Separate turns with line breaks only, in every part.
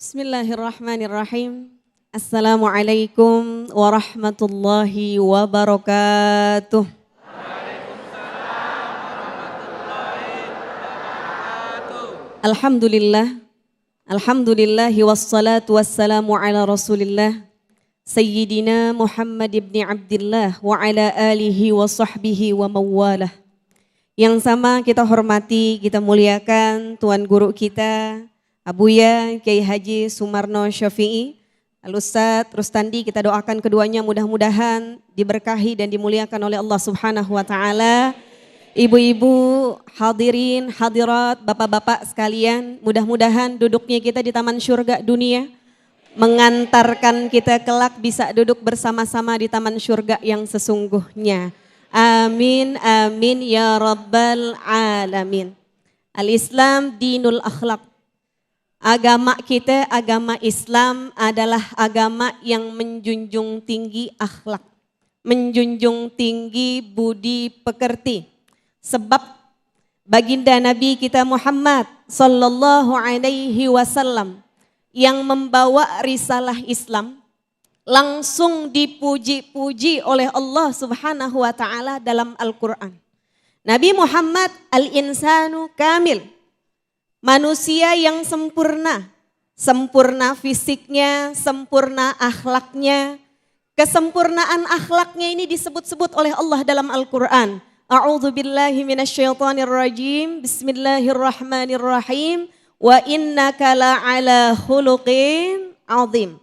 Bismillahirrahmanirrahim. Assalamualaikum warahmatullahi wabarakatuh. Alhamdulillah. Alhamdulillahi wassalatu wassalamu ala rasulillah. Sayyidina Muhammad ibn Abdillah wa ala alihi wa sahbihi wa mawalah. Yang sama kita hormati, kita muliakan Tuan Guru kita, Abuya Kiai Haji Sumarno Syafi'i, Al-Ustadz Rustandi, kita doakan keduanya mudah-mudahan diberkahi dan dimuliakan oleh Allah Subhanahu wa Ta'ala. Ibu-ibu, hadirin, hadirat, bapak-bapak sekalian, mudah-mudahan duduknya kita di taman syurga dunia mengantarkan kita kelak bisa duduk bersama-sama di taman syurga yang sesungguhnya. Amin, amin ya rabbal alamin. Al-Islam dinul akhlaq. Agama kita, agama Islam adalah agama yang menjunjung tinggi akhlak, menjunjung tinggi budi pekerti. Sebab baginda Nabi kita Muhammad sallallahu alaihi wasallam yang membawa risalah Islam langsung dipuji-puji oleh Allah Subhanahu wa Ta'ala dalam Al-Quran. Nabi Muhammad al-insanu kamil. Manusia yang sempurna, sempurna fisiknya, sempurna akhlaknya. Kesempurnaan akhlaknya ini disebut-sebut oleh Allah dalam Al-Quran. A'udzu billahi minasyaitonir rajim. Bismillahirrahmanirrahim. Wa innaka la'ala khuluqin 'adzim.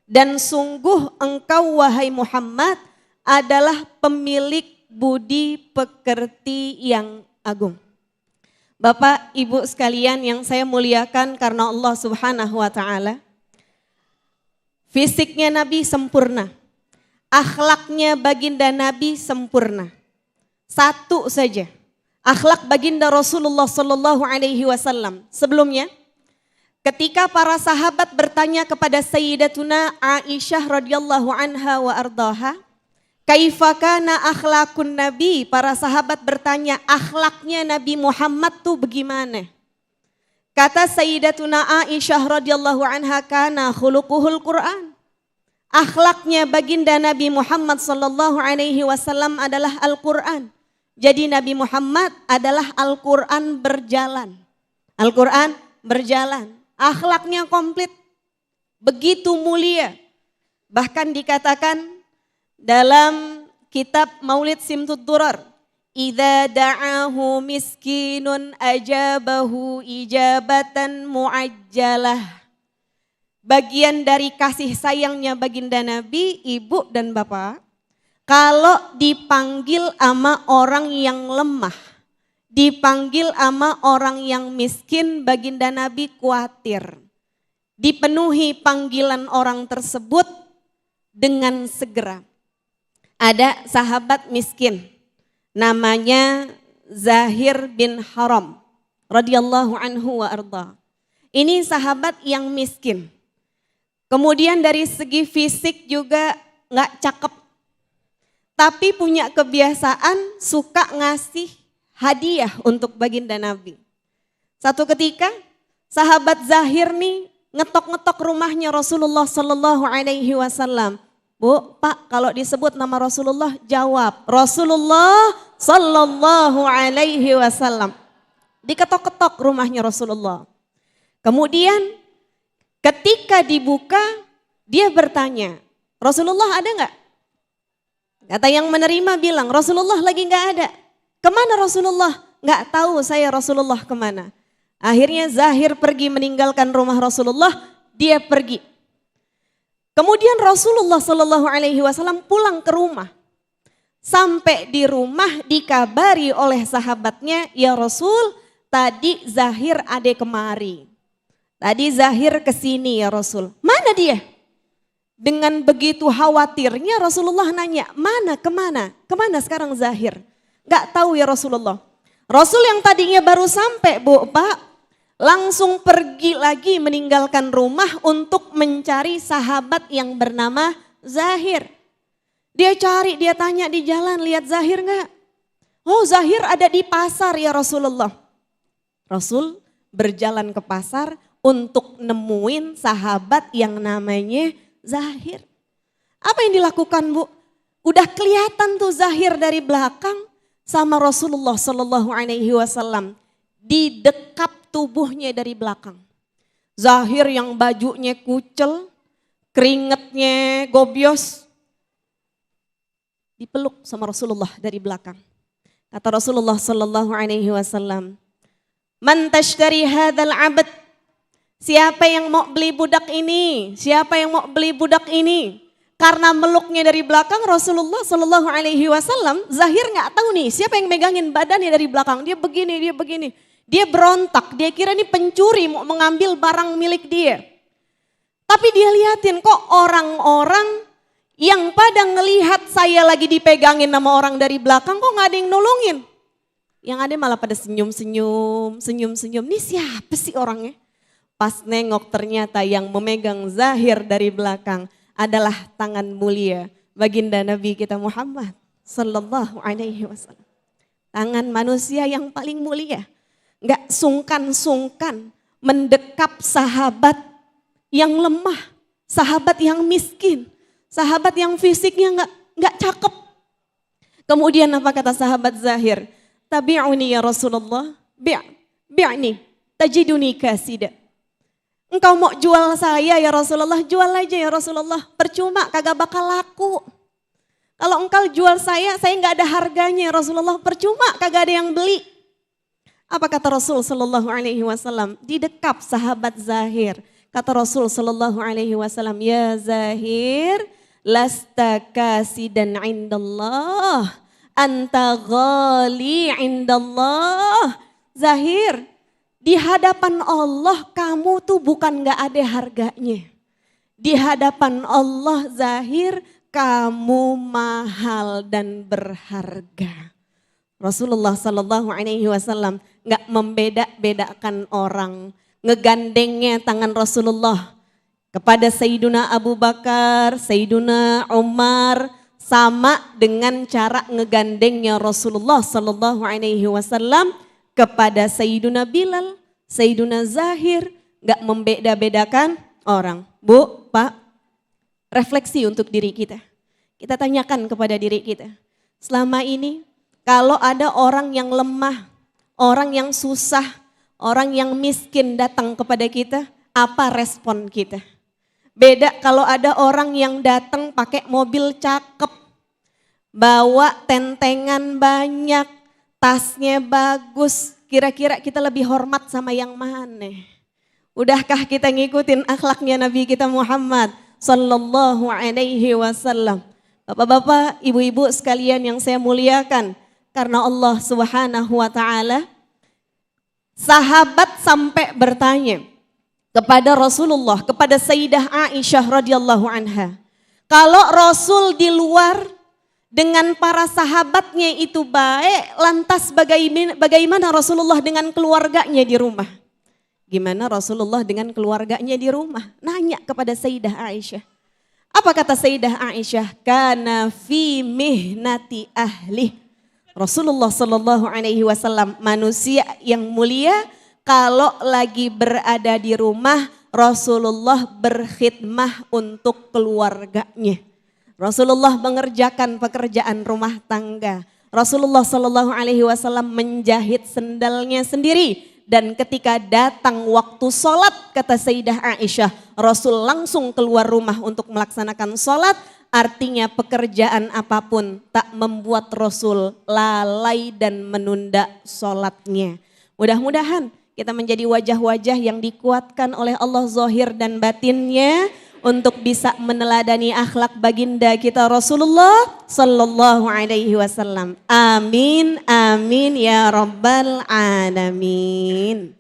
Dan sungguh engkau wahai Muhammad adalah pemilik budi pekerti yang agung. Bapak, Ibu sekalian yang saya muliakan karena Allah Subhanahu wa Ta'ala. Fisiknya Nabi sempurna. Akhlaknya baginda Nabi sempurna. Satu saja. Akhlak baginda Rasulullah sallallahu alaihi wasallam. Sebelumnya, ketika para sahabat bertanya kepada Sayyidatuna Aisyah radhiyallahu anha wa ardaha, kaifa kana akhlakun Nabi? Para sahabat bertanya, akhlaknya Nabi Muhammad tuh bagaimana? Kata Sayyidatuna Aisyah radhiyallahu anha, kana khuluquhul Quran. Akhlaknya baginda Nabi Muhammad sallallahu alaihi wasallam adalah Al-Quran. Jadi Nabi Muhammad adalah Al-Quran berjalan. Al-Quran berjalan. Akhlaknya komplit. Begitu mulia. Bahkan dikatakan dalam kitab Maulid Simtud Durar, idza da'ahu miskinun ajabahu ijabatan muajjalah. Bagian dari kasih sayangnya baginda Nabi, ibu dan bapak, kalau dipanggil ama orang yang lemah, dipanggil ama orang yang miskin, baginda Nabi khawatir. Dipenuhi panggilan orang tersebut dengan segera. Ada sahabat miskin, namanya Zahir bin Haram, radhiyallahu anhu wa arda. Ini sahabat yang miskin. Kemudian dari segi fisik juga nggak cakep, tapi punya kebiasaan suka ngasih hadiah untuk baginda Nabi. Satu ketika sahabat Zahir nih ngetok-ngetok rumahnya Rasulullah sallallahu alaihi wasallam. Bu, Pak, kalau disebut nama Rasulullah jawab Rasulullah sallallahu alaihi wasallam. Diketok-ketok rumahnya Rasulullah. Kemudian ketika dibuka dia bertanya, Rasulullah ada enggak? Kata yang menerima bilang, Rasulullah lagi enggak ada. Kemana Rasulullah? Enggak tahu saya Rasulullah kemana. Akhirnya Zahir pergi meninggalkan rumah Rasulullah, dia pergi. Kemudian Rasulullah Shallallahu Alaihi Wasallam pulang ke rumah. Sampai di rumah dikabari oleh sahabatnya, ya Rasul, tadi Zahir ada kemari. Tadi Zahir kesini ya Rasul. Mana dia? Dengan begitu khawatirnya Rasulullah nanya, mana kemana? Kemana sekarang Zahir? Gak tahu ya Rasulullah. Rasul yang tadinya baru sampai, Bu, Pak, langsung pergi lagi meninggalkan rumah untuk mencari sahabat yang bernama Zahir. Dia cari, dia tanya di jalan, lihat Zahir enggak? Oh, Zahir ada di pasar ya Rasulullah. Rasul berjalan ke pasar untuk nemuin sahabat yang namanya Zahir. Apa yang dilakukan Bu? Udah kelihatan tuh Zahir dari belakang sama Rasulullah Sallallahu Alaihi Wasallam. Didekap tubuhnya dari belakang. Zahir yang bajunya kucel, keringetnya gobios, dipeluk sama Rasulullah dari belakang. Kata Rasulullah Sallallahu Alaihi Wasallam, "Man tashtari hadzal 'abd?" Siapa yang mau beli budak ini? Siapa yang mau beli budak ini? Karena meluknya dari belakang Rasulullah Sallallahu Alaihi Wasallam, Zahir nggak tahu nih siapa yang megangin badannya dari belakang. Dia begini, dia begini. Dia berontak, dia kira ini pencuri mau mengambil barang milik dia. Tapi dia liatin kok orang-orang yang pada ngelihat saya lagi dipegangin sama orang dari belakang kok nggak ada yang nolongin. Yang ada malah pada senyum-senyum, senyum-senyum. Ini siapa sih orangnya? Pas nengok ternyata yang memegang Zahir dari belakang adalah tangan mulia baginda Nabi kita Muhammad Sallallahu Alaihi Wasallam. Tangan manusia yang paling mulia. Gak sungkan-sungkan mendekap sahabat yang lemah, sahabat yang miskin, sahabat yang fisiknya gak cakep. Kemudian apa kata sahabat Zahir? Tabi'uni ya Rasulullah, bi'ni, tajiduni kasida. Engkau mau jual saya ya Rasulullah, jual aja ya Rasulullah. Percuma, kagak bakal laku. Kalau engkau jual saya gak ada harganya ya Rasulullah. Percuma, kagak ada yang beli. Apa kata Rasul Sallallahu Alaihi Wasallam? Didekap sahabat Zahir. Kata Rasul Sallallahu Alaihi Wasallam, ya Zahir, lasta kasidan indallah, anta ghali indallah. Zahir, di hadapan Allah kamu tuh bukan gak ada harganya. Di hadapan Allah Zahir kamu mahal dan berharga. Rasulullah Sallallahu Alaihi Wasallam gak membeda-bedakan orang. Ngegandengnya tangan Rasulullah kepada Sayyiduna Abu Bakar, Sayyiduna Umar, sama dengan cara ngegandengnya Rasulullah Sallallahu Alaihi Wasallam kepada Sayyiduna Bilal, Sayyiduna Zahir, gak membeda-bedakan orang. Bu, Pak, refleksi untuk diri kita. Kita tanyakan kepada diri kita. Selama ini kalau ada orang yang lemah, orang yang susah, orang yang miskin datang kepada kita, apa respon kita? Beda kalau ada orang yang datang pakai mobil cakep, bawa tentengan banyak, tasnya bagus, kira-kira kita lebih hormat sama yang mana? Udahkah kita ngikutin akhlaknya Nabi kita Muhammad Sallallahu Alaihi Wasallam? Bapak-bapak, ibu-ibu sekalian yang saya muliakan, karena Allah Subhanahu wa Ta'ala, sahabat sampai bertanya kepada Rasulullah, kepada Sayyidah Aisyah radhiyallahu anha, kalau Rasul di luar dengan para sahabatnya itu baik, lantas bagaimana Rasulullah dengan keluarganya di rumah? Gimana Rasulullah dengan keluarganya di rumah? Nanya kepada Sayyidah Aisyah. Apa kata Sayyidah Aisyah? Kana fi mihnati ahli. Rasulullah Sallallahu Alaihi Wasallam manusia yang mulia, kalau lagi berada di rumah Rasulullah berkhidmah untuk keluarganya. Rasulullah mengerjakan pekerjaan rumah tangga. Rasulullah Sallallahu Alaihi Wasallam menjahit sendalnya sendiri. Dan ketika datang waktu sholat, kata Sayyidah Aisyah, Rasul langsung keluar rumah untuk melaksanakan sholat. Artinya pekerjaan apapun tak membuat Rasul lalai dan menunda sholatnya. Mudah-mudahan kita menjadi wajah-wajah yang dikuatkan oleh Allah zahir dan batinnya untuk bisa meneladani akhlak baginda kita Rasulullah Sallallahu Alaihi Wasallam. Amin, amin ya Rabbal Alamin.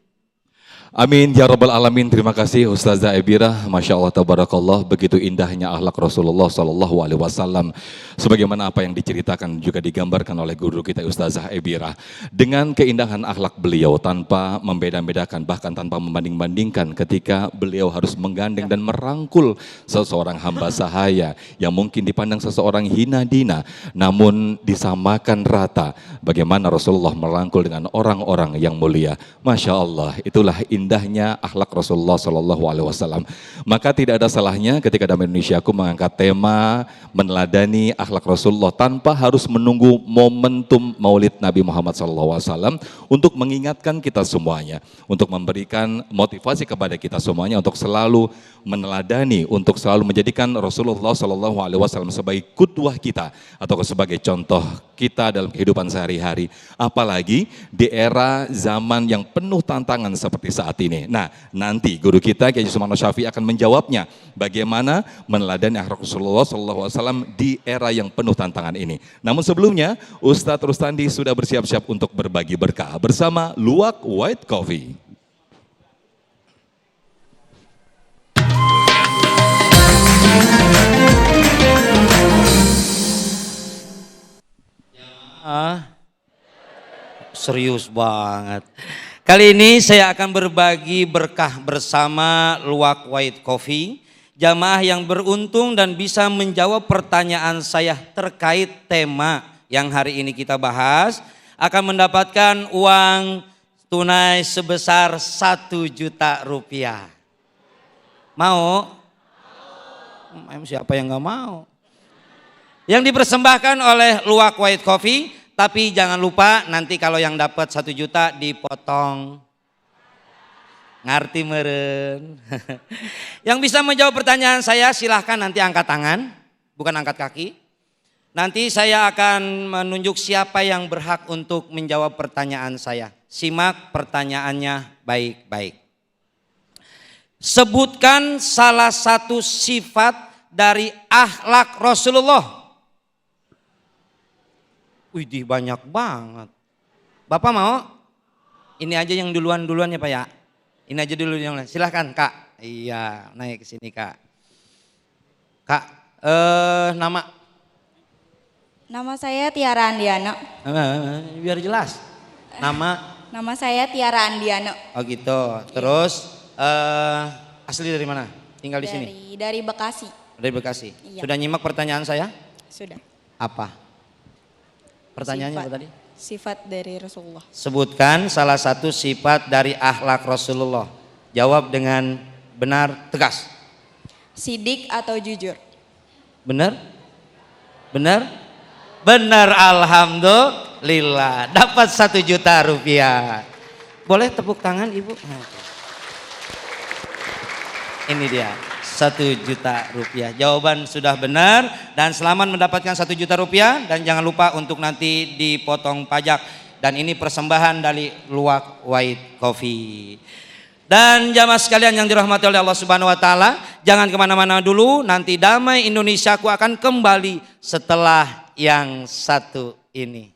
Amin ya Rabbal Alamin. Terima kasih Ustazah Ebira, Masya Allah Tabarakallah, begitu indahnya akhlak Rasulullah Sallallahu Alaihi Wasallam. Sebagaimana apa yang diceritakan juga digambarkan oleh guru kita Ustazah Ebira. Dengan keindahan akhlak beliau tanpa membeda-bedakan, bahkan tanpa membanding-bandingkan, ketika beliau harus menggandeng dan merangkul seseorang hamba sahaya yang mungkin dipandang seseorang hina dina, namun disamakan rata. Bagaimana Rasulullah merangkul dengan orang-orang yang mulia. Masya Allah, itulah indahnya indahnya akhlak Rasulullah Shallallahu Alaihi Wasallam. Maka tidak ada salahnya ketika dalam Indonesiaku mengangkat tema meneladani akhlak Rasulullah tanpa harus menunggu momentum Maulid Nabi Muhammad Shallallahu Alaihi Wasallam untuk mengingatkan kita semuanya, untuk memberikan motivasi kepada kita semuanya untuk selalu meneladani, untuk selalu menjadikan Rasulullah Shallallahu Alaihi Wasallam sebagai qudwah kita atau sebagai contoh kita dalam kehidupan sehari-hari. Apalagi di era zaman yang penuh tantangan seperti saat ini. Nah, nanti guru kita Kiai Sumarno Syafi'i akan menjawabnya bagaimana meneladani akhlak Rasulullah SAW di era yang penuh tantangan ini. Namun sebelumnya, Ustadz Rustandi sudah bersiap-siap untuk berbagi berkah bersama Luwak White Coffee.
Serius banget. Kali ini saya akan berbagi berkah bersama Luwak White Coffee. Jamaah yang beruntung dan bisa menjawab pertanyaan saya terkait tema yang hari ini kita bahas akan mendapatkan uang tunai sebesar 1 juta rupiah. Mau? Siapa yang gak mau? Yang dipersembahkan oleh Luwak White Coffee, tapi jangan lupa nanti kalau yang dapat 1 juta dipotong. Ngerti meren. Yang bisa menjawab pertanyaan saya silahkan nanti angkat tangan, bukan angkat kaki. Nanti saya akan menunjuk siapa yang berhak untuk menjawab pertanyaan saya. Simak pertanyaannya baik-baik. Sebutkan salah satu sifat dari akhlak Rasulullah. Widih, banyak banget. Bapak mau? Ini aja yang duluan ya Pak ya. Ini aja dulu yang lain. Silahkan Kak. Iya, naik ke sini Kak. Kak, nama?
Nama saya Tiara Andiano.
Biar jelas.
Nama saya Tiara Andiano.
Oh gitu. Terus asli dari mana? Tinggal di sini?
Dari Bekasi.
Dari Bekasi.
Iya.
Sudah nyimak pertanyaan saya?
Sudah.
Apa? Pertanyaannya apa tadi?
Sifat dari Rasulullah.
Sebutkan salah satu sifat dari akhlak Rasulullah. Jawab dengan benar, tegas.
Sidik atau jujur?
Benar? Benar? Benar, alhamdulillah. Dapat 1 juta rupiah. Boleh tepuk tangan Ibu? Ini dia. 1 juta rupiah. Jawaban sudah benar dan selamat mendapatkan 1 juta rupiah dan jangan lupa untuk nanti dipotong pajak. Dan ini persembahan dari Luwak White Coffee. Dan jamaah sekalian yang dirahmati oleh Allah Subhanahu Wa Taala, jangan kemana-mana dulu. Nanti Damai Indonesiaku akan kembali setelah yang satu ini.